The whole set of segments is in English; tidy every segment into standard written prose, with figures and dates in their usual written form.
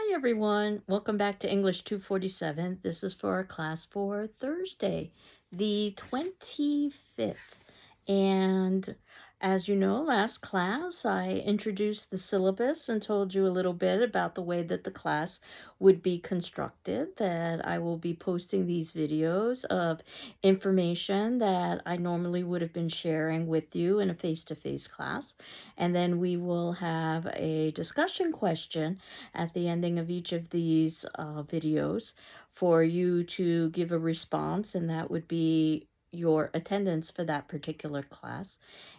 Hi everyone, welcome back to English 247. This is for our class for Thursday, the 25th. And as you know, last class I introduced the syllabus and told you a little bit about the way that the class would be constructed, that I will be posting these videos of information that I normally would have been sharing with you in a face-to-face class. And then we will have a discussion question at the ending of each of these videos for you to give a response, and that would be your attendance for that particular class.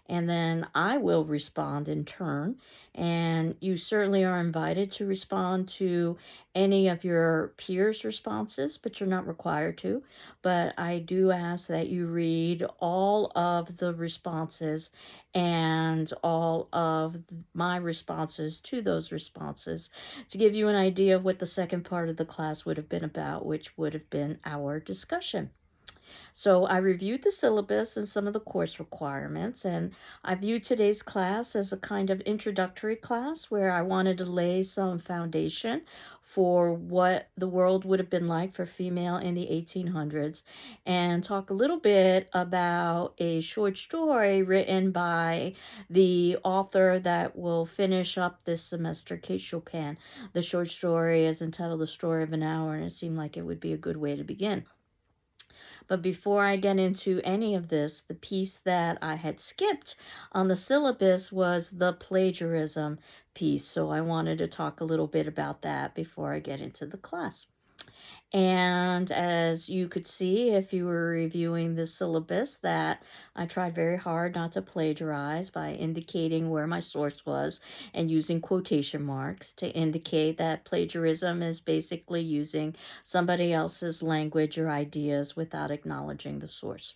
And then I will respond in turn, and you certainly are invited to respond to any of your peers' responses, but you're not required to. But I do ask that you read all of the responses and all of my responses to those responses to give you an idea of what the second part of the class would have been about, which would have been our discussion. So I reviewed the syllabus and some of the course requirements, and I viewed today's class as a kind of introductory class where I wanted to lay some foundation for what the world would have been like for female in the 1800s and talk a little bit about a short story written by the author that will finish up this semester, Kate Chopin. The short story is entitled The Story of an Hour, and it seemed like it would be a good way to begin. But before I get into any of this, the piece that I had skipped on the syllabus was the plagiarism piece. So I wanted to talk a little bit about that before I get into the class. And as you could see, if you were reviewing the syllabus, that I tried very hard not to plagiarize by indicating where my source was and using quotation marks to indicate that plagiarism is basically using somebody else's language or ideas without acknowledging the source.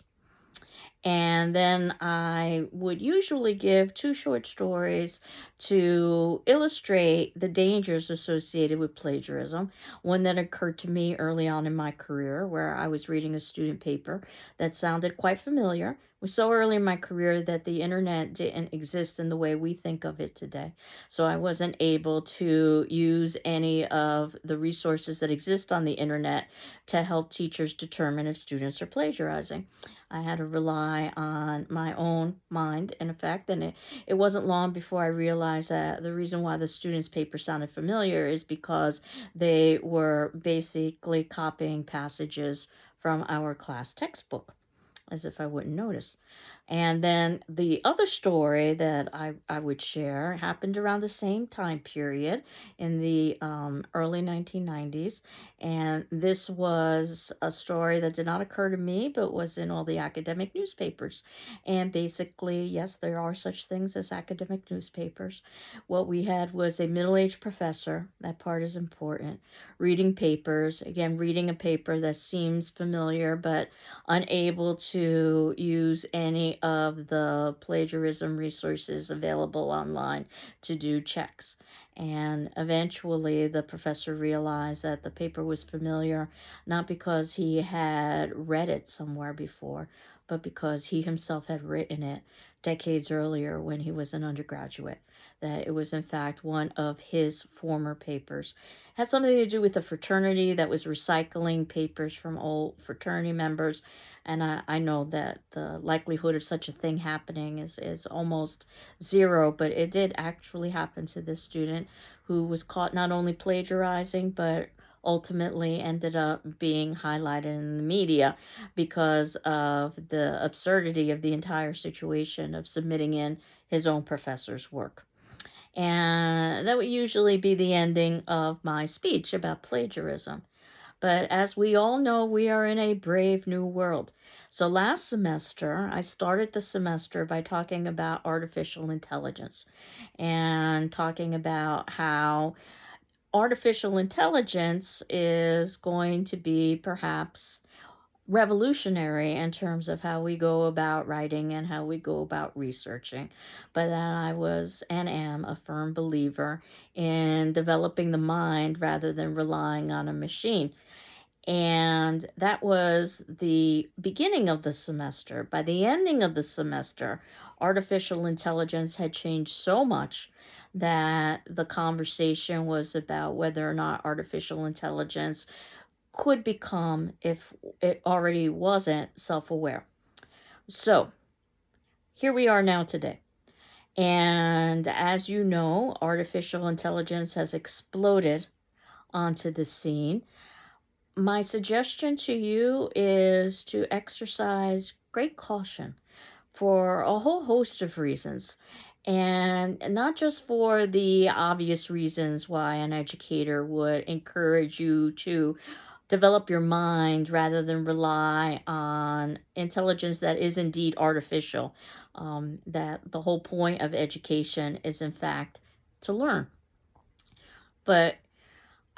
And then I would usually give two short stories to illustrate the dangers associated with plagiarism. One that occurred to me early on in my career, where I was reading a student paper that sounded quite familiar. It was so early in my career that the internet didn't exist in the way we think of it today. So I wasn't able to use any of the resources that exist on the internet to help teachers determine if students are plagiarizing. I had to rely on my own mind, in effect, and it wasn't long before I realized that the reason why the students' paper sounded familiar is because they were basically copying passages from our class textbook, as if I wouldn't notice. And then the other story that I would share happened around the same time period in the early 1990s. And this was a story that did not occur to me, but was in all the academic newspapers. And basically, yes, there are such things as academic newspapers. What we had was a middle-aged professor, that part is important, reading papers, again, reading a paper that seems familiar, but unable to use any of the plagiarism resources available online to do checks. And eventually, the professor realized that the paper was familiar, not because he had read it somewhere before, but because he himself had written it decades earlier when he was an undergraduate. That it was, in fact, one of his former papers. It had something to do with a fraternity that was recycling papers from old fraternity members. And I know that the likelihood of such a thing happening is almost zero, but it did actually happen to this student who was caught not only plagiarizing, but ultimately ended up being highlighted in the media because of the absurdity of the entire situation of submitting in his own professor's work. And that would usually be the ending of my speech about plagiarism. But as we all know, we are in a brave new world. So last semester, I started the semester by talking about artificial intelligence and talking about how artificial intelligence is going to be perhaps revolutionary in terms of how we go about writing and how we go about researching. But then I was and am a firm believer in developing the mind rather than relying on a machine. And that was the beginning of the semester. By the ending of the semester, artificial intelligence had changed so much that the conversation was about whether or not artificial intelligence could become, if it already wasn't, self aware. So here we are now today. And as you know, artificial intelligence has exploded onto the scene. My suggestion to you is to exercise great caution for a whole host of reasons. And not just for the obvious reasons why an educator would encourage you to develop your mind rather than rely on intelligence that is indeed artificial. That the whole point of education is, in fact, to learn. But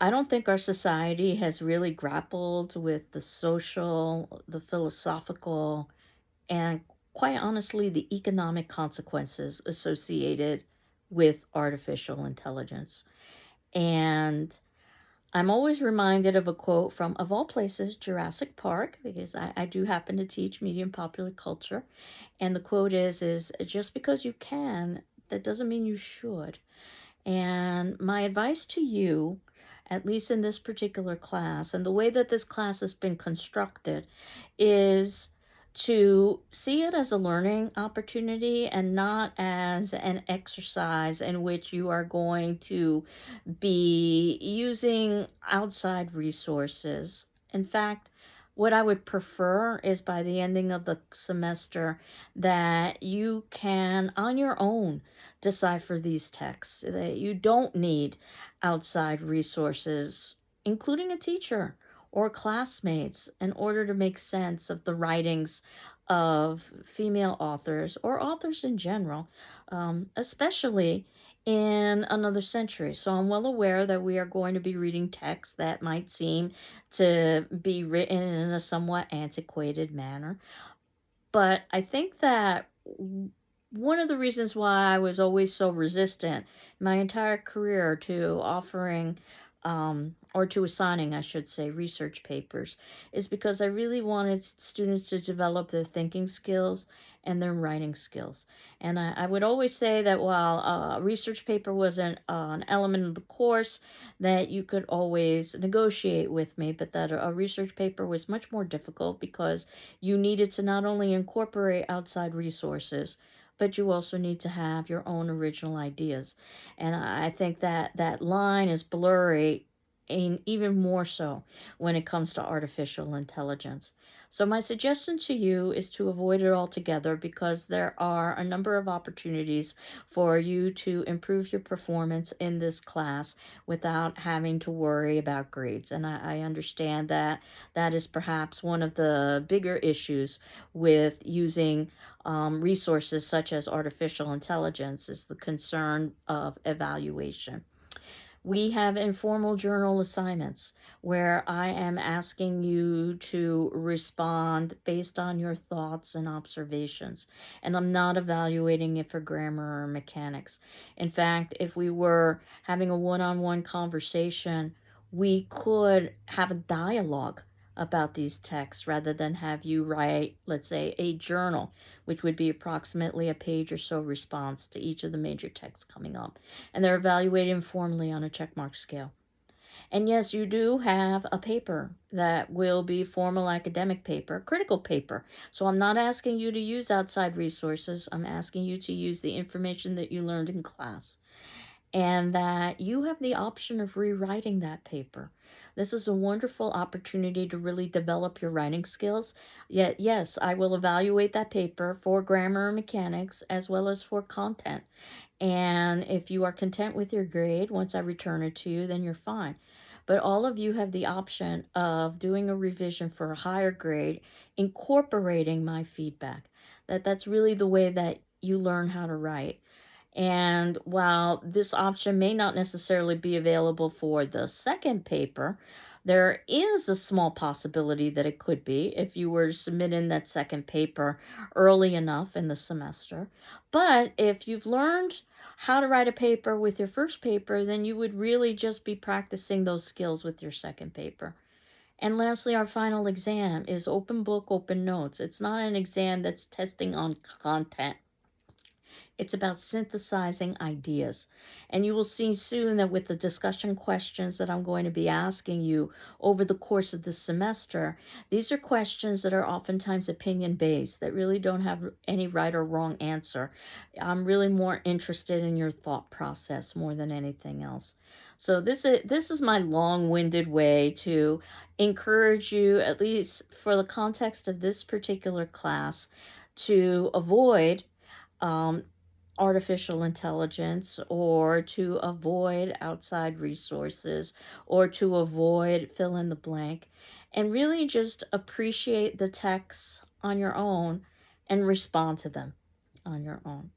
I don't think our society has really grappled with the social, the philosophical, and quite honestly, the economic consequences associated with artificial intelligence. And I'm always reminded of a quote from, of all places, Jurassic Park, because I do happen to teach media and popular culture. And the quote is just because you can, that doesn't mean you should. And my advice to you, at least in this particular class, and the way that this class has been constructed, is to see it as a learning opportunity and not as an exercise in which you are going to be using outside resources. In fact, what I would prefer is by the ending of the semester that you can, on your own, decipher these texts, that you don't need outside resources, including a teacher or classmates, in order to make sense of the writings of female authors or authors in general, especially in another century. So I'm well aware that we are going to be reading texts that might seem to be written in a somewhat antiquated manner. But I think that one of the reasons why I was always so resistant my entire career to offering or to assigning, I should say, research papers is because I really wanted students to develop their thinking skills and their writing skills. And I would always say that while a research paper wasn't an element of the course, that you could always negotiate with me, but that a research paper was much more difficult because you needed to not only incorporate outside resources, but you also need to have your own original ideas. And I think that that line is blurry, and even more so when it comes to artificial intelligence. So, my suggestion to you is to avoid it altogether because there are a number of opportunities for you to improve your performance in this class without having to worry about grades. And I understand that that is perhaps one of the bigger issues with using resources such as artificial intelligence, is the concern of evaluation. We have informal journal assignments where I am asking you to respond based on your thoughts and observations. And I'm not evaluating it for grammar or mechanics. In fact, if we were having a one on one conversation, we could have a dialogue about these texts rather than have you write, let's say, a journal, which would be approximately a page or so response to each of the major texts coming up. And they're evaluated informally on a checkmark scale. And yes, you do have a paper that will be formal academic paper, critical paper. So I'm not asking you to use outside resources. I'm asking you to use the information that you learned in class, and that you have the option of rewriting that paper. This is a wonderful opportunity to really develop your writing skills. Yet, yes, I will evaluate that paper for grammar and mechanics as well as for content. And if you are content with your grade, once I return it to you, then you're fine. But all of you have the option of doing a revision for a higher grade, incorporating my feedback. That's really the way that you learn how to write. And while this option may not necessarily be available for the second paper, there is a small possibility that it could be if you were to submit in that second paper early enough in the semester. But if you've learned how to write a paper with your first paper, then you would really just be practicing those skills with your second paper. And lastly, our final exam is open book, open notes. It's not an exam that's testing on content. It's about synthesizing ideas. And you will see soon that with the discussion questions that I'm going to be asking you over the course of the semester, these are questions that are oftentimes opinion based, that really don't have any right or wrong answer. I'm really more interested in your thought process more than anything else. So this is my long-winded way to encourage you, at least for the context of this particular class, to avoid um, artificial intelligence, or to avoid outside resources, or to avoid fill in the blank, and really just appreciate the texts on your own and respond to them on your own.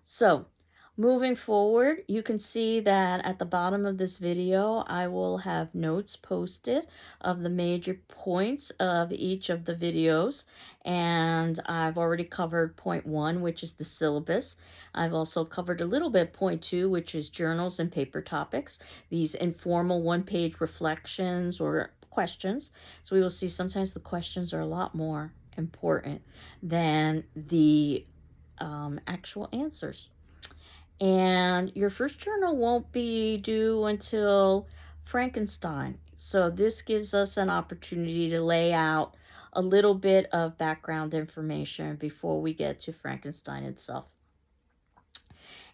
So, moving forward, you can see that at the bottom of this video, I will have notes posted of the major points of each of the videos. And I've already covered point 1, which is the syllabus. I've also covered a little bit point 2, which is journals and paper topics, these informal one-page reflections or questions. So we will see sometimes the questions are a lot more important than the actual answers. And your first journal won't be due until Frankenstein. So this gives us an opportunity to lay out a little bit of background information before we get to Frankenstein itself.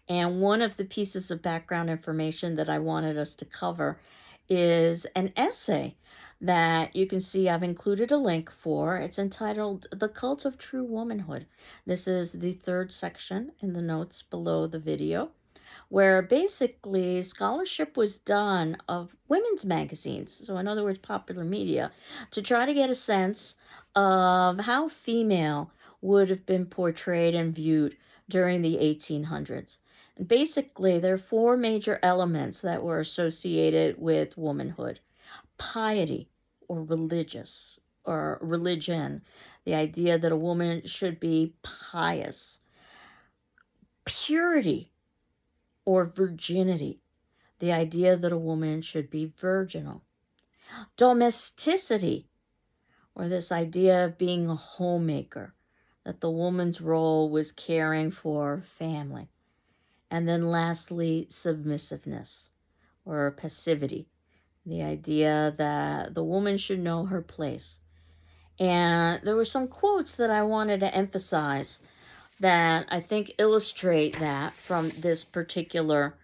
And one of the pieces of background information that I wanted us to cover is an essay that you can see I've included a link for. It's entitled The Cult of True Womanhood. This is the third section in the notes below the video, where basically scholarship was done of women's magazines, so in other words, popular media, to try to get a sense of how female would have been portrayed and viewed during the 1800s. And basically, there are 4 major elements that were associated with womanhood: piety, or religious, or religion, the idea that a woman should be pious; purity, or virginity, the idea that a woman should be virginal; domesticity, or this idea of being a homemaker, that the woman's role was caring for family; and then lastly, submissiveness, or passivity, the idea that the woman should know her place. And there were some quotes that I wanted to emphasize that I think illustrate that from this particular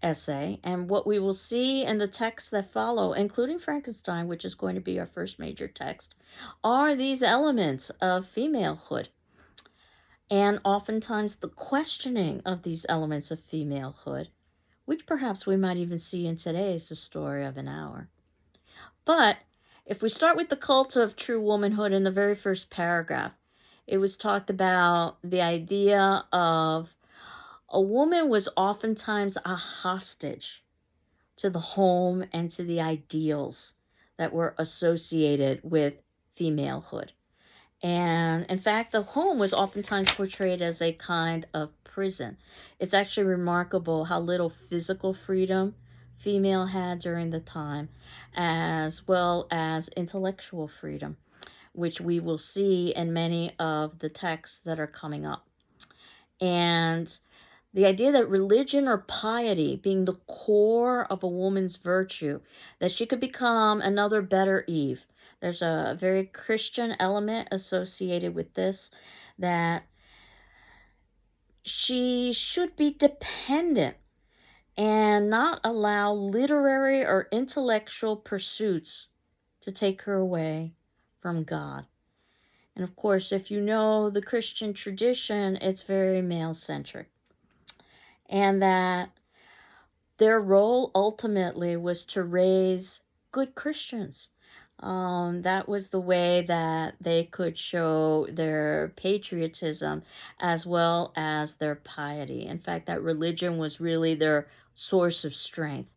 essay. And what we will see in the texts that follow, including Frankenstein, which is going to be our first major text, are these elements of femalehood. And oftentimes the questioning of these elements of femalehood, which perhaps we might even see in today's The Story of an Hour. But if we start with the cult of true womanhood in the very first paragraph, it was talked about the idea of a woman was oftentimes a hostage to the home and to the ideals that were associated with femalehood. And in fact, the home was oftentimes portrayed as a kind of prison. It's actually remarkable how little physical freedom female had during the time, as well as intellectual freedom, which we will see in many of the texts that are coming up. And the idea that religion or piety being the core of a woman's virtue, that she could become another better Eve. There's a very Christian element associated with this, that she should be dependent and not allow literary or intellectual pursuits to take her away from God. And of course, if you know the Christian tradition, it's very male-centric. And that their role ultimately was to raise good Christians. That was the way that they could show their patriotism as well as their piety. In fact, that religion was really their source of strength.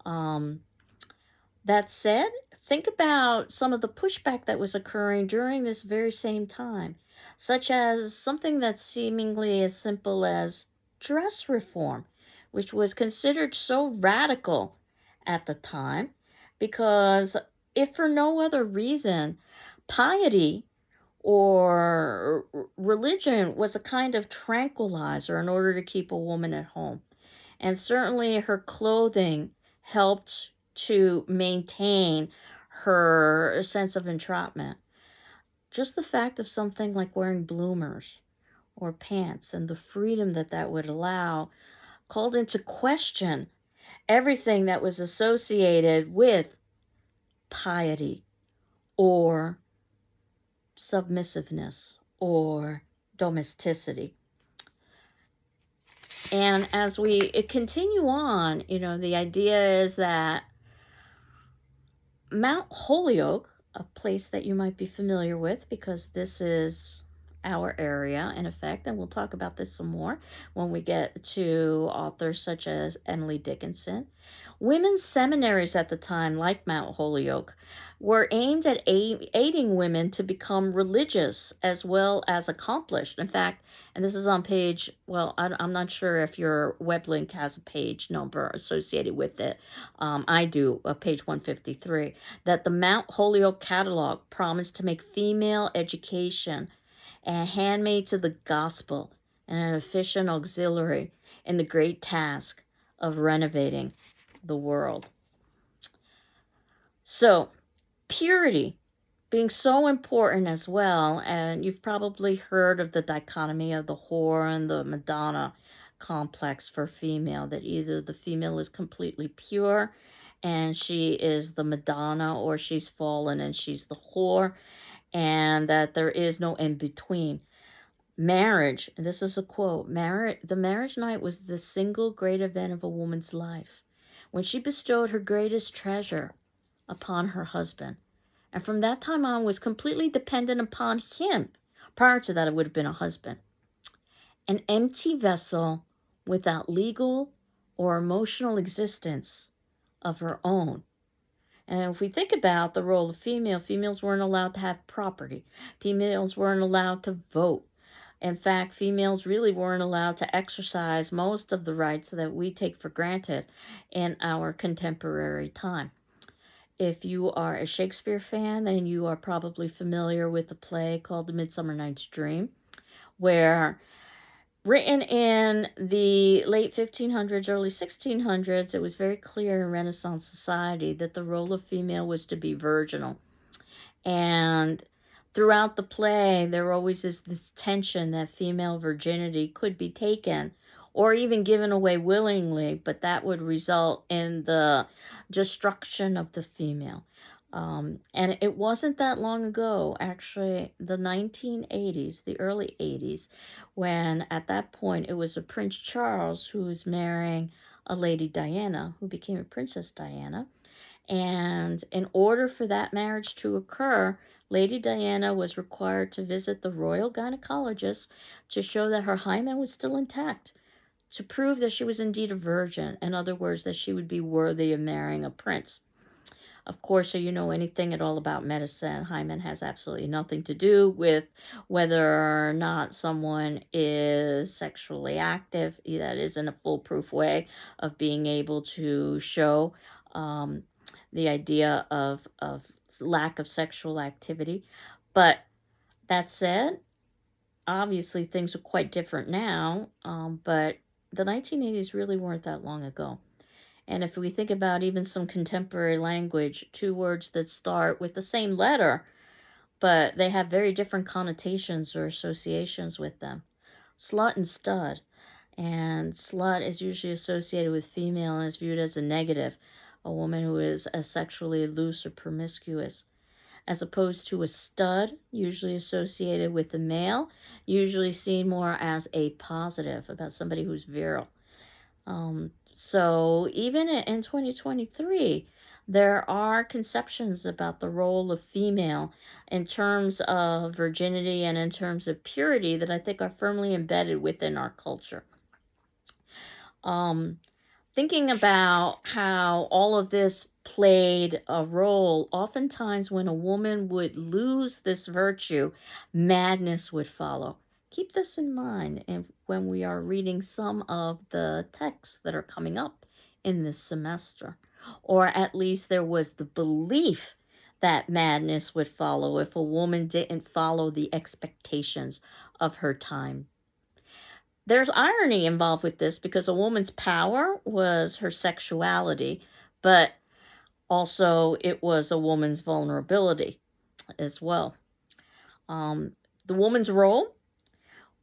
That said, think about some of the pushback that was occurring during this very same time, such as something that's seemingly as simple as dress reform, which was considered so radical at the time because if for no other reason, piety or religion was a kind of tranquilizer in order to keep a woman at home. And certainly her clothing helped to maintain her sense of entrapment. Just the fact of something like wearing bloomers or pants and the freedom that that would allow called into question everything that was associated with piety or submissiveness or domesticity. And as we continue on, the idea is that Mount Holyoke, a place that you might be familiar with because this is our area in effect, and we'll talk about this some more when we get to authors such as Emily Dickinson. Women's seminaries at the time, like Mount Holyoke, were aimed at aiding women to become religious as well as accomplished. In fact, and this is on page, well, I'm not sure if your web link has a page number associated with it. I do, page 153, that the Mount Holyoke Catalog promised to make female education a handmaid to the gospel and an efficient auxiliary in the great task of renovating the world. So, purity being so important as well, and you've probably heard of the dichotomy of the whore and the Madonna complex for female, that either the female is completely pure and she is the Madonna, or she's fallen and she's the whore, and that there is no in between. Marriage, and this is a quote, the marriage night was the single great event of a woman's life, when she bestowed her greatest treasure upon her husband, and from that time on was completely dependent upon him. Prior to that, it would have been a husband. An empty vessel without legal or emotional existence of her own. And if we think about the role of females weren't allowed to have property. Females weren't allowed to vote. In fact, females really weren't allowed to exercise most of the rights that we take for granted in our contemporary time. If you are a Shakespeare fan, then you are probably familiar with the play called The Midsummer Night's Dream, where, written in the late 1500s, early 1600s, it was very clear in Renaissance society that the role of female was to be virginal. And throughout the play, there always is this tension that female virginity could be taken or even given away willingly, but that would result in the destruction of the female. And it wasn't that long ago, actually, the 1980s, the early 80s, when at that point it was a Prince Charles who was marrying a Lady Diana, who became a Princess Diana. And in order for that marriage to occur, Lady Diana was required to visit the royal gynecologist to show that her hymen was still intact, to prove that she was indeed a virgin. In other words, that she would be worthy of marrying a prince. Of course, if you know anything at all about medicine, hymen has absolutely nothing to do with whether or not someone is sexually active. That isn't a foolproof way of being able to show the idea of lack of sexual activity. But that said, obviously things are quite different now, but the 1980s really weren't that long ago. And if we think about even some contemporary language, two words that start with the same letter, but they have very different connotations or associations with them. Slut and stud. And slut is usually associated with female and is viewed as a negative, a woman who is sexually loose or promiscuous, as opposed to a stud, usually associated with the male, usually seen more as a positive, about somebody who's virile. So even in 2023, there are conceptions about the role of female in terms of virginity and in terms of purity that I think are firmly embedded within our culture. Thinking about how all of this played a role, oftentimes when a woman would lose this virtue, madness would follow. Keep this in mind and when we are reading some of the texts that are coming up in this semester. Or at least there was the belief that madness would follow if a woman didn't follow the expectations of her time. There's irony involved with this because a woman's power was her sexuality, but also it was a woman's vulnerability as well. The woman's role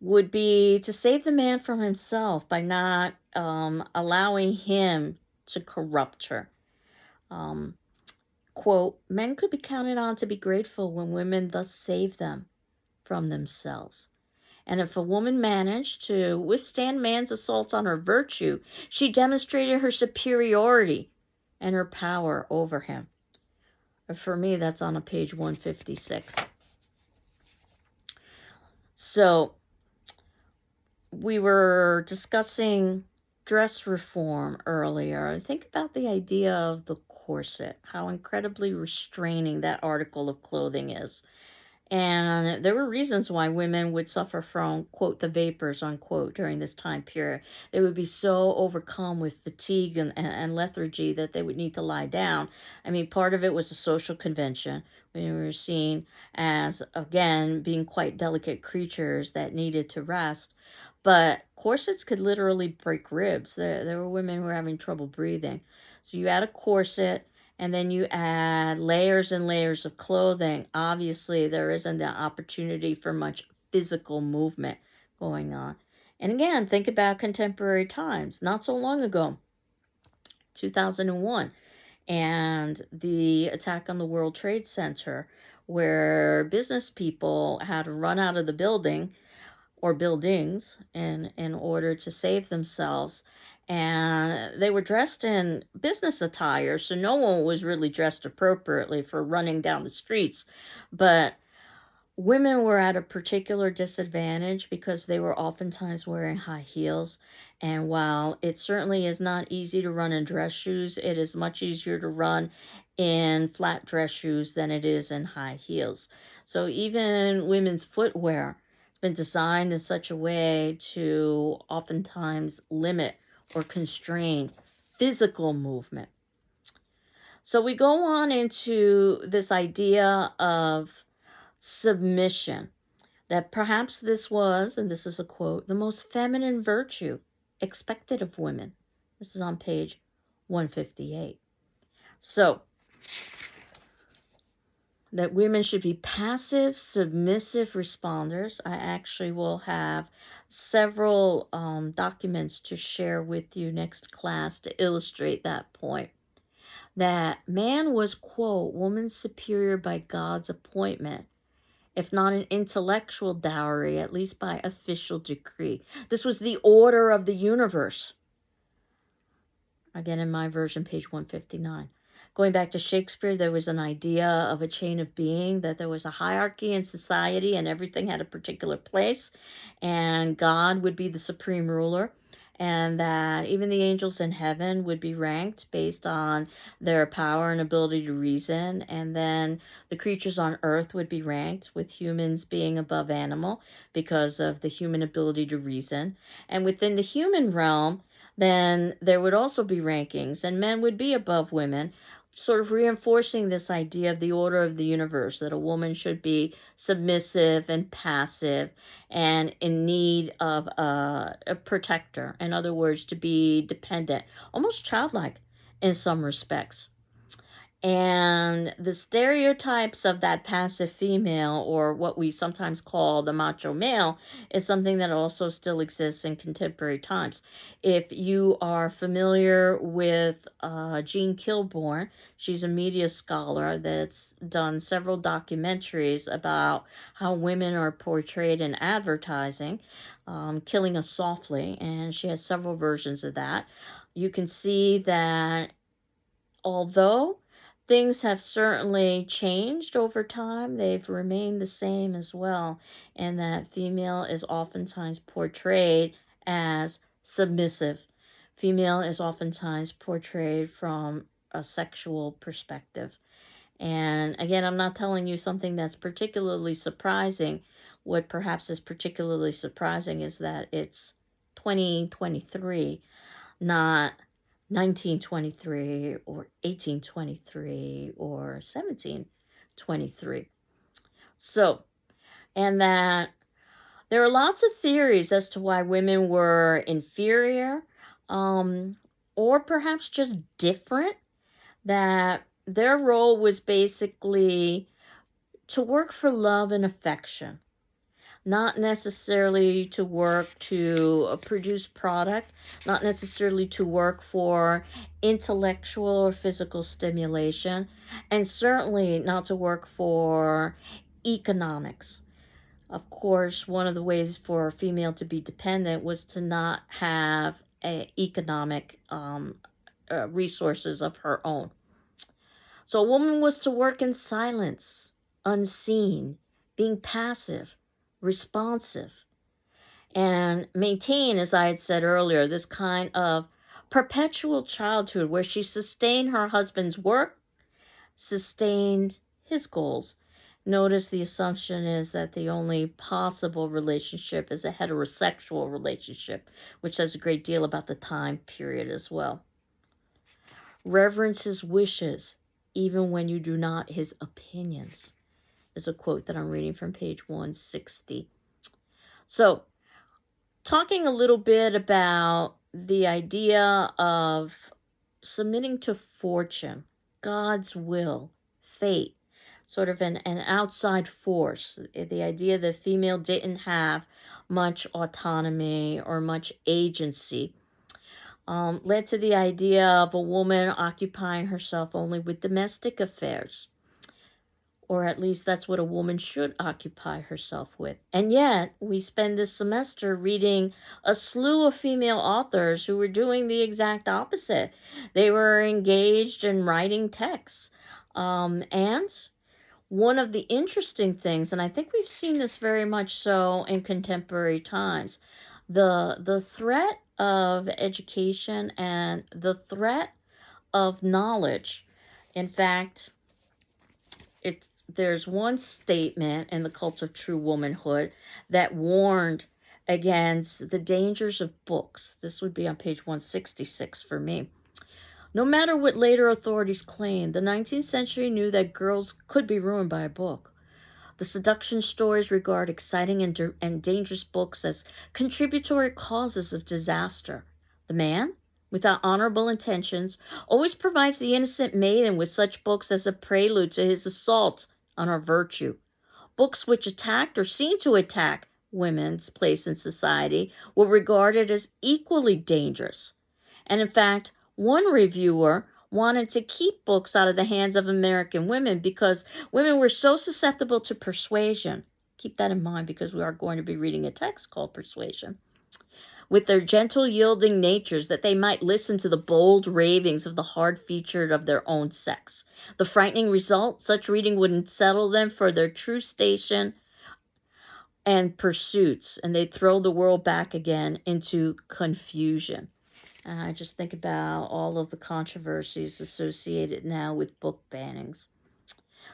would be to save the man from himself by not allowing him to corrupt her. Quote, men could be counted on to be grateful when women thus save them from themselves. And if a woman managed to withstand man's assaults on her virtue, she demonstrated her superiority and her power over him. For me, that's on page 156. So, we were discussing dress reform earlier. Think about the idea of the corset, how incredibly restraining that article of clothing is. And there were reasons why women would suffer from, quote, the vapors, unquote, during this time period. They would be so overcome with fatigue and lethargy that they would need to lie down. I mean, part of it was a social convention. We were seen as, again, being quite delicate creatures that needed to rest. But corsets could literally break ribs. There were women who were having trouble breathing. So you add a corset, and then you add layers and layers of clothing. Obviously, there isn't the opportunity for much physical movement going on. And again, think about contemporary times. Not so long ago, 2001, and the attack on the World Trade Center, where business people had to run out of the building or buildings in order to save themselves. And they were dressed in business attire, so no one was really dressed appropriately for running down the streets. But women were at a particular disadvantage because they were oftentimes wearing high heels. And while it certainly is not easy to run in dress shoes, it is much easier to run in flat dress shoes than it is in high heels. So even women's footwear has been designed in such a way to oftentimes limit or constrain physical movement. So we go on into this idea of submission, that perhaps this was, and this is a quote, the most feminine virtue expected of women. This is on page 158. So, that women should be passive, submissive responders. I actually will have several documents to share with you next class to illustrate that point. That man was, quote, woman's superior by God's appointment, if not an intellectual dowry, at least by official decree. This was the order of the universe. Again, in my version, page 159. Going back to Shakespeare, there was an idea of a chain of being, that there was a hierarchy in society and everything had a particular place, and God would be the supreme ruler, and that even the angels in heaven would be ranked based on their power and ability to reason, and then the creatures on earth would be ranked, with humans being above animal because of the human ability to reason. And within the human realm, then there would also be rankings, and men would be above women, sort of reinforcing this idea of the order of the universe, that a woman should be submissive and passive and in need of a protector. In other words, to be dependent, almost childlike in some respects. And the stereotypes of that passive female, or what we sometimes call the macho male, is something that also still exists in contemporary times. If you are familiar with Jean Kilbourne, she's a media scholar that's done several documentaries about how women are portrayed in advertising, Killing Us Softly, and she has several versions of that. You can see that although things have certainly changed over time, they've remained the same as well, and that female is oftentimes portrayed as submissive. Female is oftentimes portrayed from a sexual perspective. And again, I'm not telling you something that's particularly surprising. What perhaps is particularly surprising is that it's 2023, not 1923 or 1823 or 1723. 23. So, and that there are lots of theories as to why women were inferior, or perhaps just different, that their role was basically to work for love and affection, not necessarily to work to produce product, not necessarily to work for intellectual or physical stimulation, and certainly not to work for economics. Of course, one of the ways for a female to be dependent was to not have economic resources of her own. So a woman was to work in silence, unseen, being passive, responsive, and maintain, as I had said earlier, this kind of perpetual childhood where she sustained her husband's work, sustained his goals. Notice the assumption is that the only possible relationship is a heterosexual relationship, which says a great deal about the time period as well. Reverence his wishes, even when you do not his opinions, is a quote that I'm reading from page 160. So, talking a little bit about the idea of submitting to fortune, God's will, fate, sort of an outside force. The idea that female didn't have much autonomy or much agency led to the idea of a woman occupying herself only with domestic affairs. Or at least that's what a woman should occupy herself with. And yet, we spend this semester reading a slew of female authors who were doing the exact opposite. They were engaged in writing texts. And one of the interesting things, and I think we've seen this very much so in contemporary times, the threat of education and the threat of knowledge. In fact, there's one statement in The Cult of True Womanhood that warned against the dangers of books. This would be on page 166 for me. No matter what later authorities claimed, the 19th century knew that girls could be ruined by a book. The seduction stories regard exciting and dangerous books as contributory causes of disaster. The man, without honorable intentions, always provides the innocent maiden with such books as a prelude to his assault on her virtue. Books which attacked or seemed to attack women's place in society were regarded as equally dangerous. And in fact, one reviewer wanted to keep books out of the hands of American women because women were so susceptible to persuasion. Keep that in mind because we are going to be reading a text called Persuasion. With their gentle, yielding natures, that they might listen to the bold ravings of the hard-featured of their own sex. The frightening result, such reading wouldn't settle them for their true station and pursuits, and they'd throw the world back again into confusion. And I just think about all of the controversies associated now with book bannings.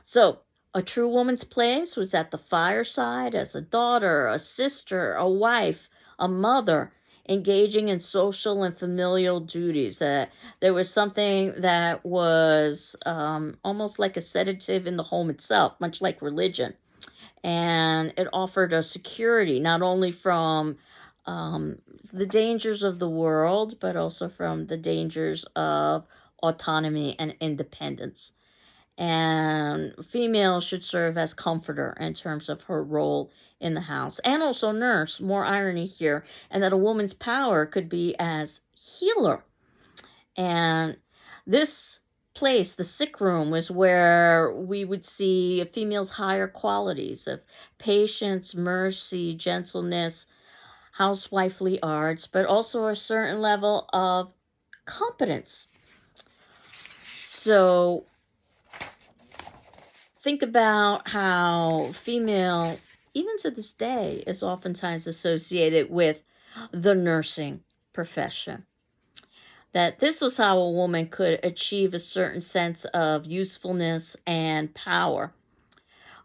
So, a true woman's place was at the fireside as a daughter, a sister, a wife, a mother, engaging in social and familial duties. There was something that was almost like a sedative in the home itself, much like religion. And it offered a security not only from the dangers of the world, but also from the dangers of autonomy and independence. And female should serve as comforter in terms of her role in the house, and also nurse. More irony here, and that a woman's power could be as healer. And this place, the sick room, was where we would see a female's higher qualities of patience, mercy, gentleness, housewifely arts, but also a certain level of competence. So think about how female, even to this day, is oftentimes associated with the nursing profession. That this was how a woman could achieve a certain sense of usefulness and power.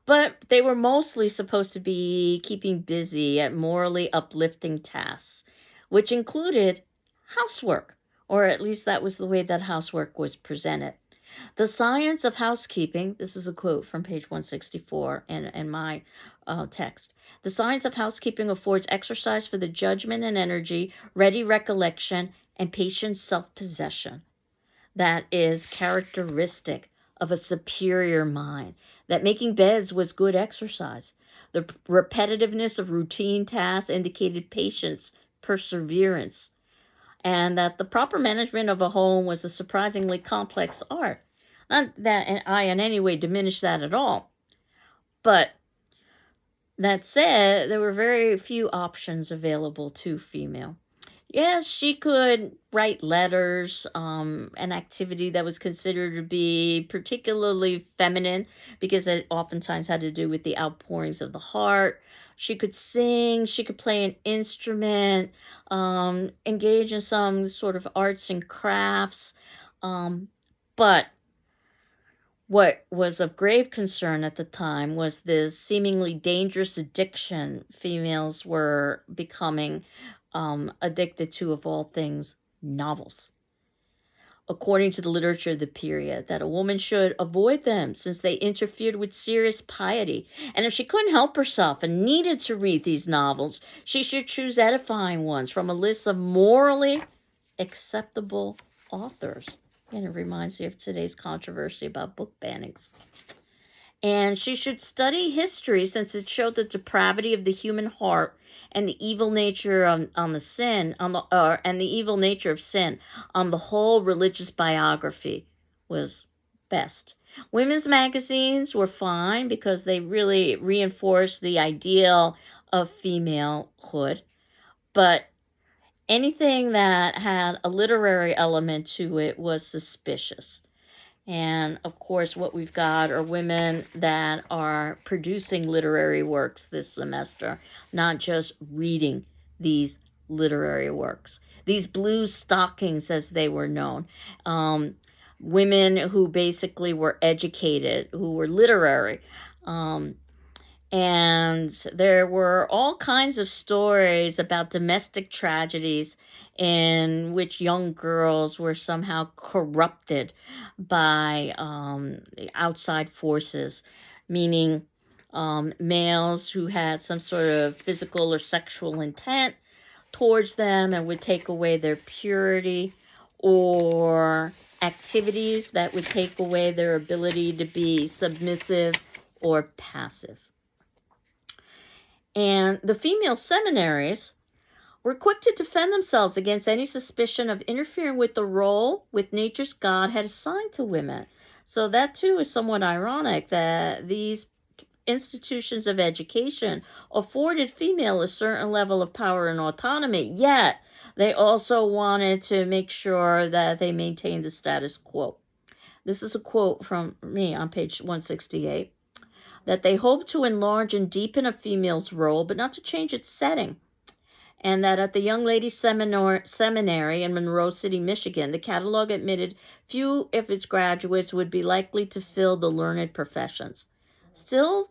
But they were mostly supposed to be keeping busy at morally uplifting tasks, which included housework, or at least that was the way that housework was presented. The science of housekeeping, this is a quote from page 164 in my text. The science of housekeeping affords exercise for the judgment and energy, ready recollection, and patient self-possession that is characteristic of a superior mind, that making beds was good exercise. The repetitiveness of routine tasks indicated patience, perseverance, and that the proper management of a home was a surprisingly complex art. Not that I in any way diminish that at all, but that said, there were very few options available to female. Yes, she could write letters, an activity that was considered to be particularly feminine because it oftentimes had to do with the outpourings of the heart. She could sing, she could play an instrument, engage in some sort of arts and crafts. But what was of grave concern at the time was the seemingly dangerous addiction females were becoming addicted to, of all things, novels. According to the literature of the period, that a woman should avoid them since they interfered with serious piety. And if she couldn't help herself and needed to read these novels, she should choose edifying ones from a list of morally acceptable authors. And it reminds me of today's controversy about book bannings. And she should study history since it showed the depravity of the human heart and the evil nature and the evil nature of sin on the whole. Religious biography was best. Women's magazines were fine because they really reinforced the ideal of femalehood, but anything that had a literary element to it was suspicious. And of course, what we've got are women that are producing literary works this semester, not just reading these literary works. These blue stockings, as they were known, women who basically were educated, who were literary. And there were all kinds of stories about domestic tragedies in which young girls were somehow corrupted by outside forces, meaning males who had some sort of physical or sexual intent towards them and would take away their purity, or activities that would take away their ability to be submissive or passive. And the female seminaries were quick to defend themselves against any suspicion of interfering with the role with nature's God had assigned to women. So that too is somewhat ironic that these institutions of education afforded female a certain level of power and autonomy, yet they also wanted to make sure that they maintained the status quo. This is a quote from me on page 168. That they hope to enlarge and deepen a female's role, but not to change its setting. And that at the Young Ladies Seminary in Monroe City, Michigan, the catalog admitted few of its graduates would be likely to fill the learned professions. Still,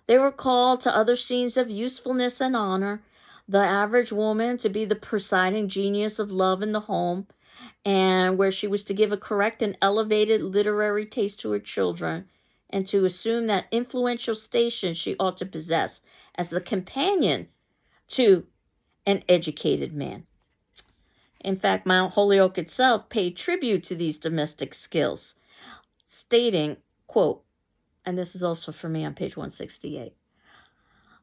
they were called to other scenes of usefulness and honor, the average woman to be the presiding genius of love in the home, and where she was to give a correct and elevated literary taste to her children, and to assume that influential station she ought to possess as the companion to an educated man. In fact, Mount Holyoke itself paid tribute to these domestic skills, stating, quote, and this is also for me on page 168,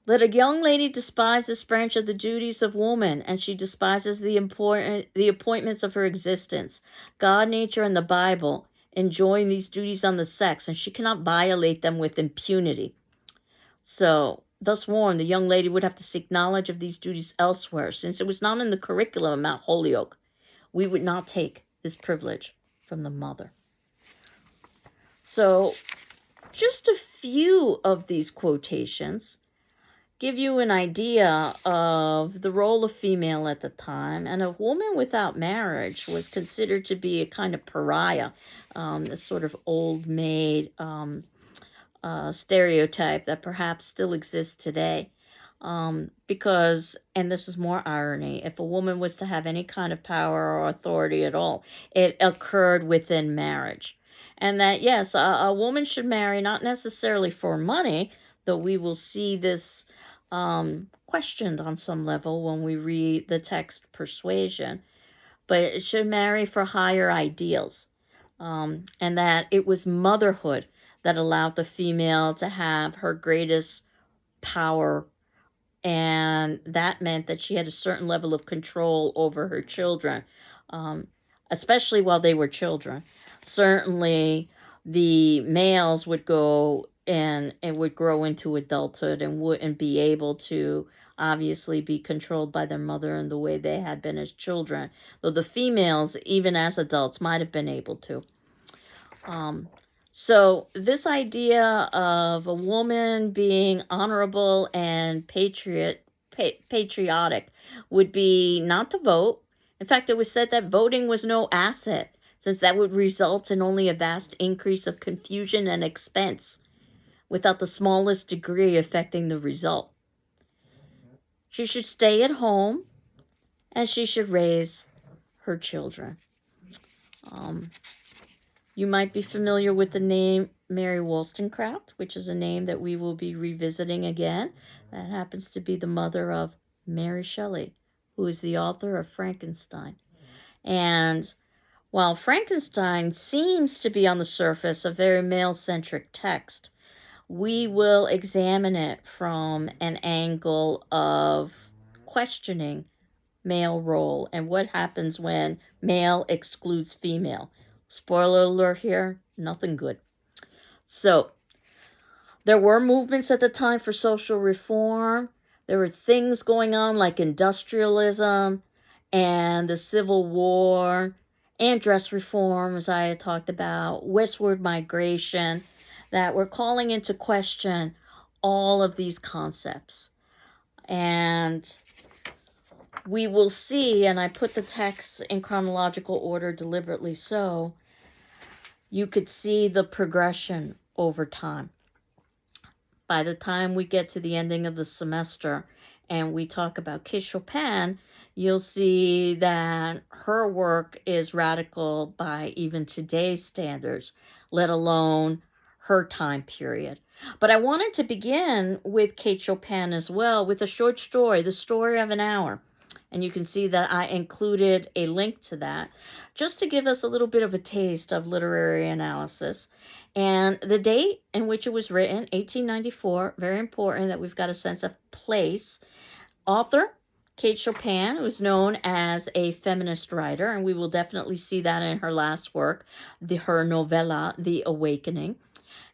let a young lady despise this branch of the duties of woman, and she despises the appointments of her existence, God, nature, and the Bible, enjoying these duties on the sex, and she cannot violate them with impunity. So, thus warned, the young lady would have to seek knowledge of these duties elsewhere, since it was not in the curriculum of Mount Holyoke. We would not take this privilege from the mother. So, just a few of these quotations give you an idea of the role of female at the time, and a woman without marriage was considered to be a kind of pariah, this sort of old maid stereotype that perhaps still exists today. Because, and this is more irony, if a woman was to have any kind of power or authority at all, it occurred within marriage. And that, yes, a woman should marry not necessarily for money, though we will see this questioned on some level when we read the text Persuasion, but it should marry for higher ideals. And that it was motherhood that allowed the female to have her greatest power, and that meant that she had a certain level of control over her children, um, especially while they were children. Certainly, the males would go and would grow into adulthood and wouldn't be able to obviously be controlled by their mother in the way they had been as children, though the females, even as adults, might have been able to. So this idea of a woman being honorable and patriotic would be not to vote. In fact, it was said that voting was no asset, since that would result in only a vast increase of confusion and expense, without the smallest degree affecting the result. She should stay at home, and she should raise her children. You might be familiar with the name Mary Wollstonecraft, which is a name that we will be revisiting again. That happens to be the mother of Mary Shelley, who is the author of Frankenstein. And while Frankenstein seems to be on the surface a very male-centric text, we will examine it from an angle of questioning male role and what happens when male excludes female. Spoiler alert here, nothing good. So, there were movements at the time for social reform. There were things going on like industrialism and the Civil War and dress reform, as I had talked about, westward migration, that were calling into question all of these concepts. And we will see, and I put the text in chronological order deliberately so, you could see the progression over time. By the time we get to the ending of the semester and we talk about Kate Chopin, you'll see that her work is radical by even today's standards, let alone her time period. But I wanted to begin with Kate Chopin as well, with a short story, The Story of an Hour. And you can see that I included a link to that just to give us a little bit of a taste of literary analysis. And the date in which it was written, 1894, very important that we've got a sense of place. Author, Kate Chopin, who's known as a feminist writer, and we will definitely see that in her last work, her novella, The Awakening.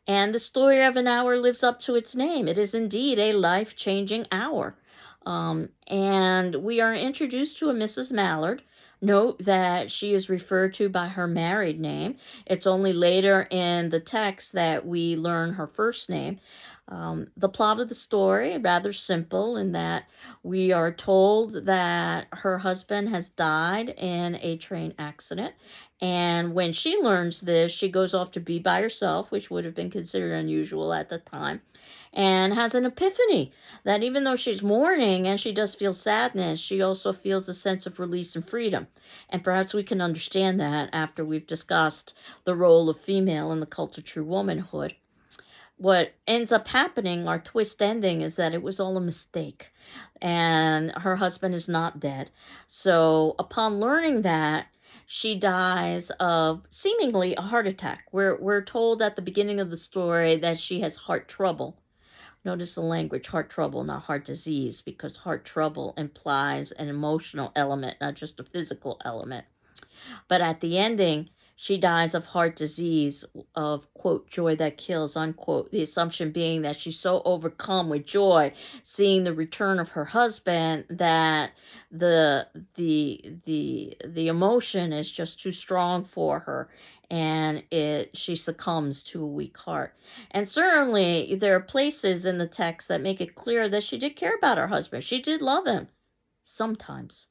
And The Story of an Hour lives up to its name. It is indeed a life-changing hour. And we are introduced to a Mrs. Mallard. Note that she is referred to by her married name. It's only later in the text that we learn her first name. The plot of the story, rather simple in that we are told that her husband has died in a train accident. And when she learns this, she goes off to be by herself, which would have been considered unusual at the time, and has an epiphany that even though she's mourning and she does feel sadness, she also feels a sense of release and freedom. And perhaps we can understand that after we've discussed the role of female in the cult of true womanhood. What ends up happening, our twist ending, is that it was all a mistake and her husband is not dead. So upon learning that, she dies of seemingly a heart attack. We're told at the beginning of the story that she has heart trouble. Notice the language, heart trouble, not heart disease, because heart trouble implies an emotional element, not just a physical element. But at the ending, she dies of heart disease, of, quote, joy that kills, unquote. The assumption being that she's so overcome with joy, seeing the return of her husband, that the emotion is just too strong for her, and she succumbs to a weak heart. And certainly there are places in the text that make it clear that she did care about her husband. She did love him, sometimes.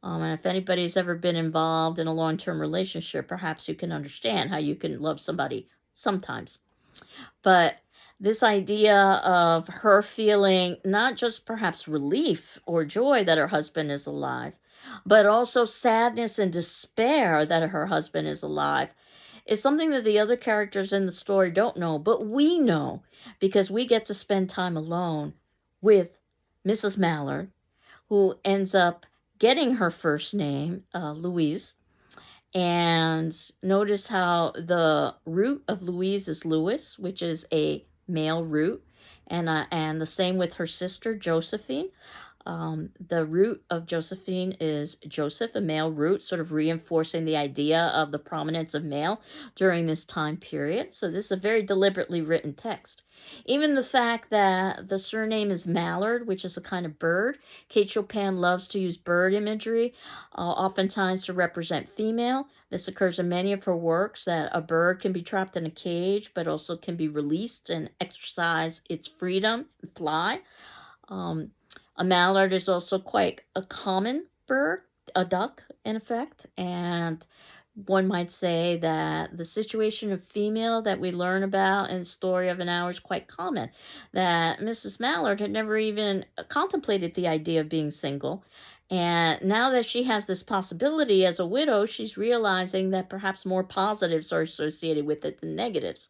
And if anybody's ever been involved in a long-term relationship, perhaps you can understand how you can love somebody sometimes. But this idea of her feeling not just perhaps relief or joy that her husband is alive, but also sadness and despair that her husband is alive, is something that the other characters in the story don't know, but we know because we get to spend time alone with Mrs. Mallard, who ends up getting her first name, Louise. And notice how the root of Louise is Louis, which is a male root, and the same with her sister Josephine. The root of Josephine is Joseph, a male root, sort of reinforcing the idea of the prominence of male during this time period. So this is a very deliberately written text. Even the fact that the surname is Mallard, which is a kind of bird. Kate Chopin loves to use bird imagery, oftentimes to represent female. This occurs in many of her works, that a bird can be trapped in a cage, but also can be released and exercise its freedom and fly. A mallard is also quite a common bird, a duck in effect, and one might say that the situation of female that we learn about in the story of an hour is quite common, that Mrs. Mallard had never even contemplated the idea of being single. And now that she has this possibility as a widow, she's realizing that perhaps more positives are associated with it than negatives.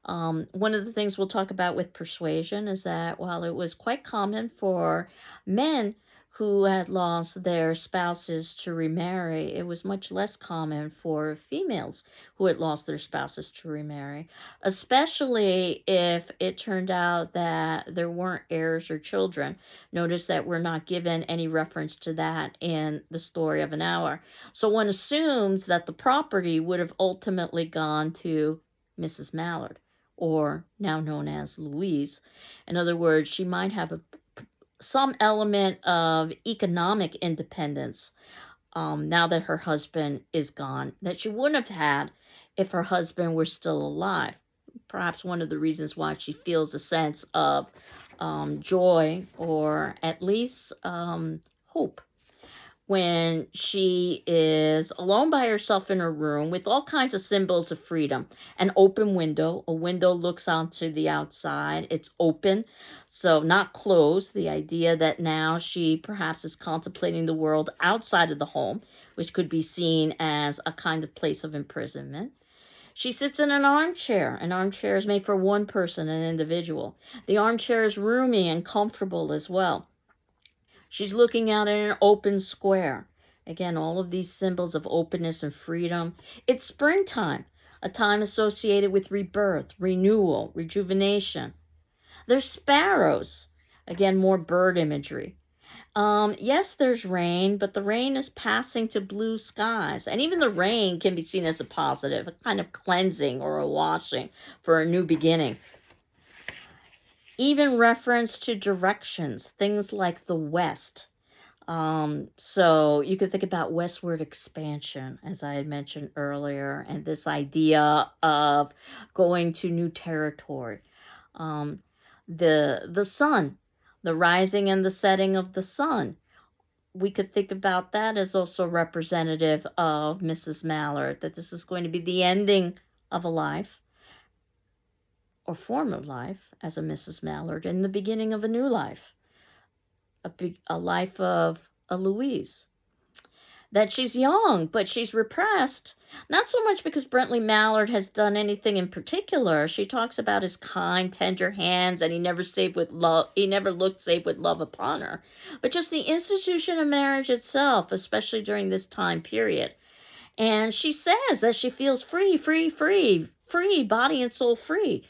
One of the things we'll talk about with persuasion is that while it was quite common for men who had lost their spouses to remarry, it was much less common for females who had lost their spouses to remarry, especially if it turned out that there weren't heirs or children. Notice that we're not given any reference to that in the story of an hour. So one assumes that the property would have ultimately gone to Mrs. Mallard, or now known as Louise. In other words, she might have some element of economic independence now that her husband is gone, that she wouldn't have had if her husband were still alive. Perhaps one of the reasons why she feels a sense of joy, or at least hope, when she is alone by herself in her room with all kinds of symbols of freedom. An open window. A window looks onto the outside. It's open, so not closed. The idea that now she perhaps is contemplating the world outside of the home, which could be seen as a kind of place of imprisonment. She sits in an armchair. An armchair is made for one person, an individual. The armchair is roomy and comfortable as well. She's looking out at an open square. Again, all of these symbols of openness and freedom. It's springtime, a time associated with rebirth, renewal, rejuvenation. There's sparrows. Again, more bird imagery. Yes, there's rain, but the rain is passing to blue skies. And even the rain can be seen as a positive, a kind of cleansing or a washing for a new beginning. Even reference to directions, things like the west. So you could think about westward expansion, as I had mentioned earlier, and this idea of going to new territory. The sun, the rising and the setting of the sun. We could think about that as also representative of Mrs. Mallard, that this is going to be the ending of a life, or form of life, as a Mrs. Mallard, and the beginning of a new life, a life of a Louise. That she's young, but she's repressed, not so much because Brently Mallard has done anything in particular. She talks about his kind, tender hands, and he never looked save with love upon her, but just the institution of marriage itself, especially during this time period. And she says that she feels free, body and soul free.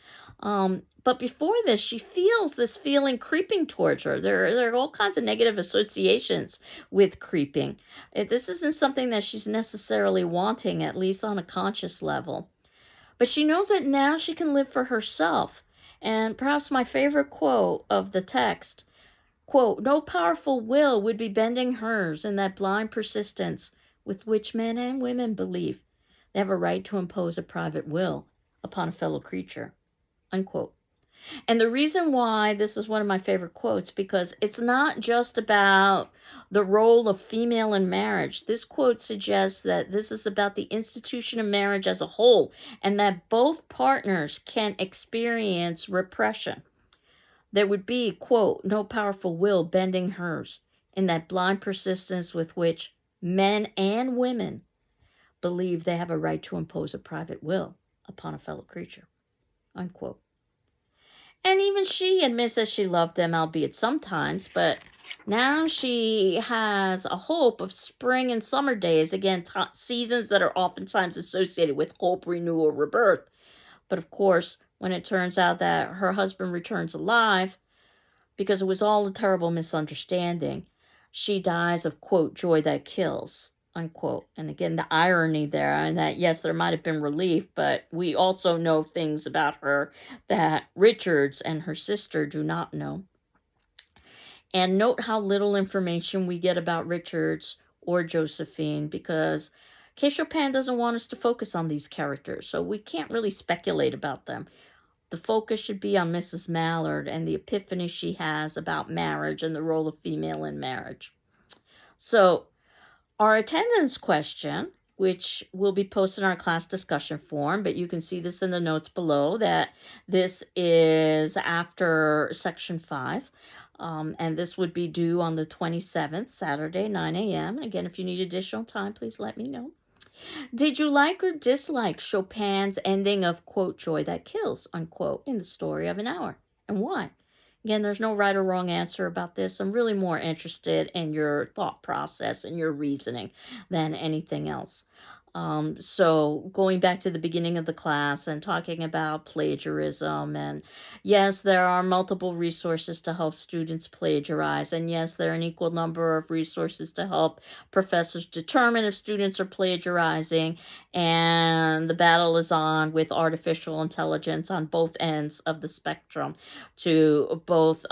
But before this, she feels this feeling creeping towards her. There are all kinds of negative associations with creeping. This isn't something that she's necessarily wanting, at least on a conscious level. But she knows that now she can live for herself. And perhaps my favorite quote of the text, quote, "No powerful will would be bending hers in that blind persistence with which men and women believe they have a right to impose a private will upon a fellow creature," unquote. And the reason why this is one of my favorite quotes, because it's not just about the role of female in marriage. This quote suggests that this is about the institution of marriage as a whole, and that both partners can experience repression. There would be, quote, "no powerful will bending hers in that blind persistence with which men and women believe they have a right to impose a private will upon a fellow creature, unquote. And even she admits that she loved them, albeit sometimes, but now she has a hope of spring and summer days, again, seasons that are oftentimes associated with hope, renewal, rebirth. But of course, when it turns out that her husband returns alive, because it was all a terrible misunderstanding, she dies of, quote, joy that kills, unquote. And again, the irony there, and that, yes, there might have been relief, but we also know things about her that Richards and her sister do not know. And note how little information we get about Richards or Josephine, because K. Chopin doesn't want us to focus on these characters, so we can't really speculate about them. The focus should be on Mrs. Mallard and the epiphany she has about marriage and the role of female in marriage. So, our attendance question, which will be posted in our class discussion forum, but you can see this in the notes below, that this is after section 5. And this would be due on the 27th, Saturday, 9 a.m. Again, if you need additional time, please let me know. Did you like or dislike Chopin's ending of, quote, joy that kills, unquote, in the story of an hour, and why? Again, there's no right or wrong answer about this. I'm really more interested in your thought process and your reasoning than anything else. So going back to the beginning of the class and talking about plagiarism, and yes, there are multiple resources to help students plagiarize, and yes, there are an equal number of resources to help professors determine if students are plagiarizing, and the battle is on with artificial intelligence on both ends of the spectrum to both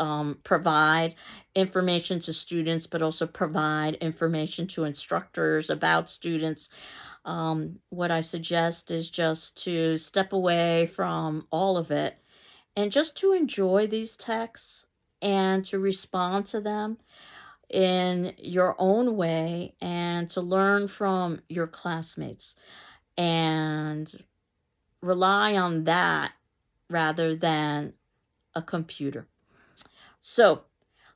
provide information to students, but also provide information to instructors about students. What I suggest is just to step away from all of it and just to enjoy these texts and to respond to them in your own way and to learn from your classmates and rely on that rather than a computer. So,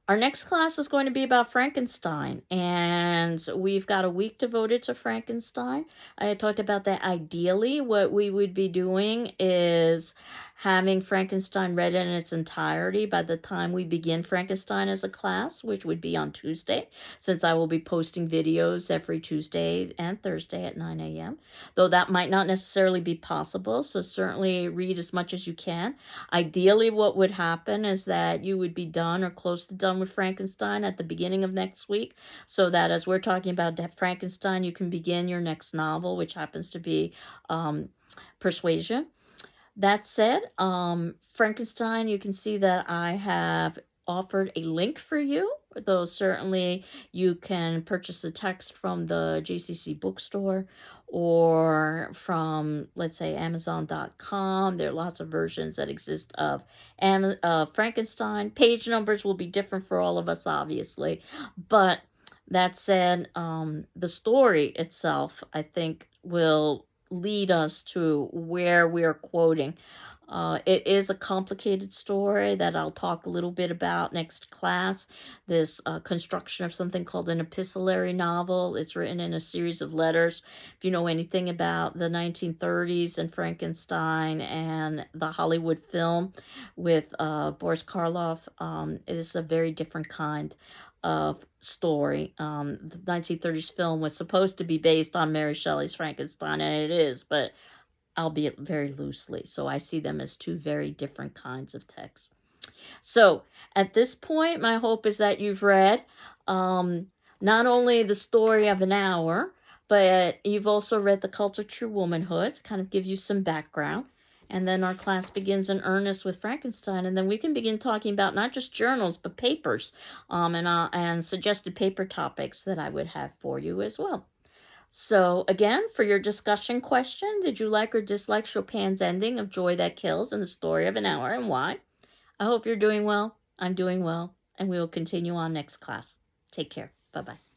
our next class is going to be about Frankenstein, and we've got a week devoted to Frankenstein. I had talked about that ideally what we would be doing is having Frankenstein read in its entirety by the time we begin Frankenstein as a class, which would be on Tuesday, since I will be posting videos every Tuesday and Thursday at 9 a.m., though that might not necessarily be possible, so certainly read as much as you can. Ideally, what would happen is that you would be done or close to done with Frankenstein at the beginning of next week, so that as we're talking about Frankenstein, you can begin your next novel, which happens to be Persuasion. That said, Frankenstein, you can see that I have offered a link for you, though certainly you can purchase the text from the JCC bookstore or from, let's say, Amazon.com. There are lots of versions that exist of Frankenstein. Page numbers will be different for all of us, obviously, but that said, the story itself, I think, will lead us to where we're quoting. It is a complicated story that I'll talk a little bit about next class. This construction of something called an epistolary novel. It's written in a series of letters. If you know anything about the 1930s and Frankenstein and the Hollywood film with Boris Karloff, it is a very different kind of story. The 1930s film was supposed to be based on Mary Shelley's Frankenstein, and it is, but albeit very loosely. So I see them as two very different kinds of texts. So at this point, my hope is that you've read not only the story of an hour, but you've also read The Cult of True Womanhood to kind of give you some background. And then our class begins in earnest with Frankenstein, and then we can begin talking about not just journals, but papers, and suggested paper topics that I would have for you as well. So again, for your discussion question, did you like or dislike Chopin's ending of Joy That Kills in the story of an hour, and why? I hope you're doing well. I'm doing well, and we will continue on next class. Take care. Bye-bye.